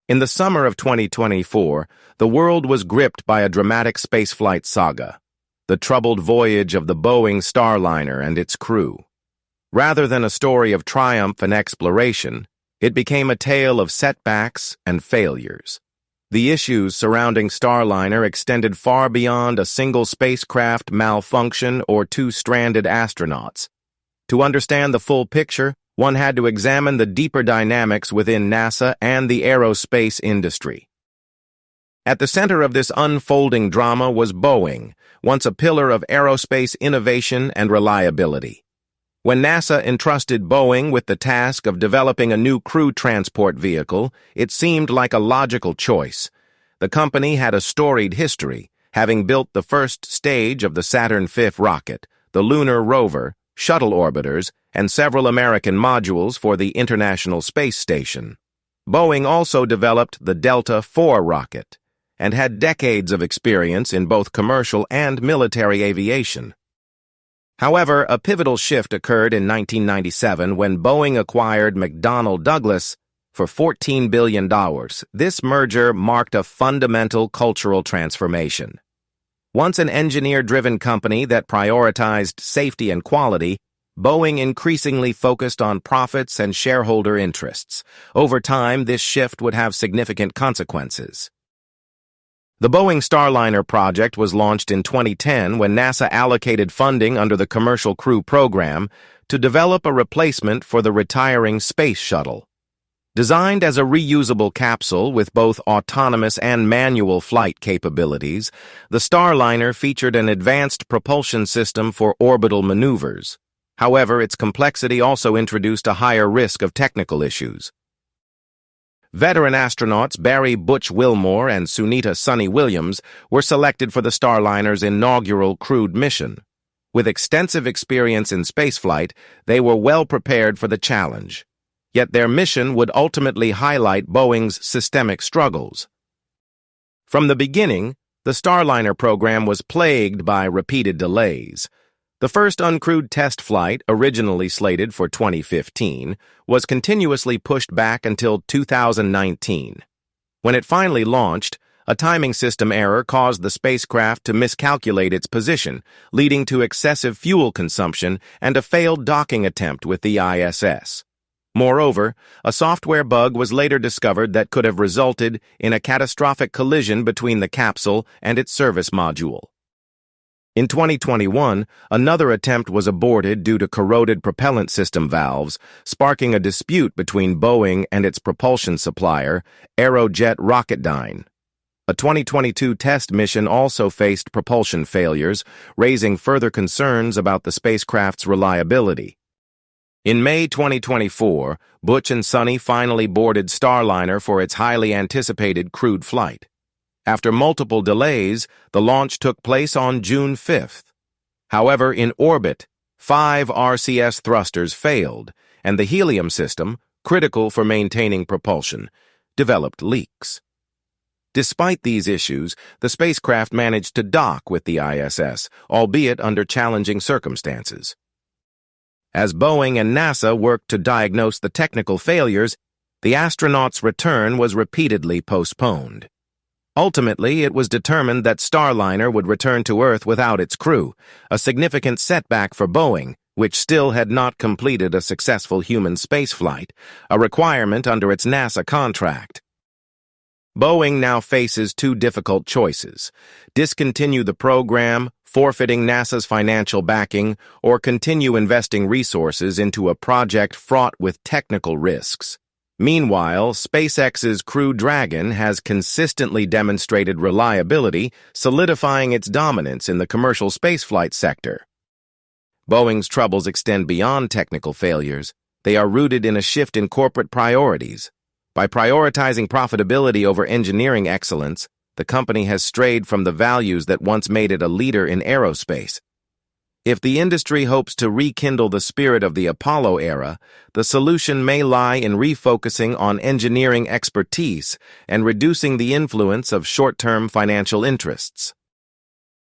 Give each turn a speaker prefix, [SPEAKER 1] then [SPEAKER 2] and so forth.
[SPEAKER 1] In the summer of 2024, the world was gripped by a dramatic spaceflight saga, the troubled voyage of the Boeing Starliner and its crew. Rather than a story of triumph and exploration, it became a tale of setbacks and failures. The issues surrounding Starliner extended far beyond a single spacecraft malfunction or two stranded astronauts. To understand the full picture, one had to examine the deeper dynamics within NASA and the aerospace industry. At the center of this unfolding drama was Boeing, once a pillar of aerospace innovation and reliability. When NASA entrusted Boeing with the task of developing a new crew transport vehicle, it seemed like a logical choice. The company had a storied history, having built the first stage of the Saturn V rocket, the lunar rover, shuttle orbiters, and several American modules for the International Space Station. Boeing also developed the Delta IV rocket and had decades of experience in both commercial and military aviation. However, a pivotal shift occurred in 1997 when Boeing acquired McDonnell Douglas for $14 billion. This merger marked a fundamental cultural transformation. Once an engineer-driven company that prioritized safety and quality, Boeing increasingly focused on profits and shareholder interests. Over time, this shift would have significant consequences. The Boeing Starliner project was launched in 2010 when NASA allocated funding under the Commercial Crew Program to develop a replacement for the retiring Space Shuttle. Designed as a reusable capsule with both autonomous and manual flight capabilities, the Starliner featured an advanced propulsion system for orbital maneuvers. However, its complexity also introduced a higher risk of technical issues. Veteran astronauts Barry Butch Wilmore and Suni Williams were selected for the Starliner's inaugural crewed mission. With extensive experience in spaceflight, they were well prepared for the challenge. Yet their mission would ultimately highlight Boeing's systemic struggles. From the beginning, the Starliner program was plagued by repeated delays. The first uncrewed test flight, originally slated for 2015, was continuously pushed back until 2019. When it finally launched, a timing system error caused the spacecraft to miscalculate its position, leading to excessive fuel consumption and a failed docking attempt with the ISS. Moreover, a software bug was later discovered that could have resulted in a catastrophic collision between the capsule and its service module. In 2021, another attempt was aborted due to corroded propellant system valves, sparking a dispute between Boeing and its propulsion supplier, Aerojet Rocketdyne. A 2022 test mission also faced propulsion failures, raising further concerns about the spacecraft's reliability. In May 2024, Butch and Suni finally boarded Starliner for its highly anticipated crewed flight. After multiple delays, the launch took place on June 5th. However, in orbit, 5 RCS thrusters failed, and the helium system, critical for maintaining propulsion, developed leaks. Despite these issues, the spacecraft managed to dock with the ISS, albeit under challenging circumstances. As Boeing and NASA worked to diagnose the technical failures, the astronauts' return was repeatedly postponed. Ultimately, it was determined that Starliner would return to Earth without its crew, a significant setback for Boeing, which still had not completed a successful human spaceflight, a requirement under its NASA contract. Boeing now faces two difficult choices: discontinue the program, forfeiting NASA's financial backing, or continue investing resources into a project fraught with technical risks. Meanwhile, SpaceX's Crew Dragon has consistently demonstrated reliability, solidifying its dominance in the commercial spaceflight sector. Boeing's troubles extend beyond technical failures. They are rooted in a shift in corporate priorities. By prioritizing profitability over engineering excellence, the company has strayed from the values that once made it a leader in aerospace. If the industry hopes to rekindle the spirit of the Apollo era, the solution may lie in refocusing on engineering expertise and reducing the influence of short-term financial interests.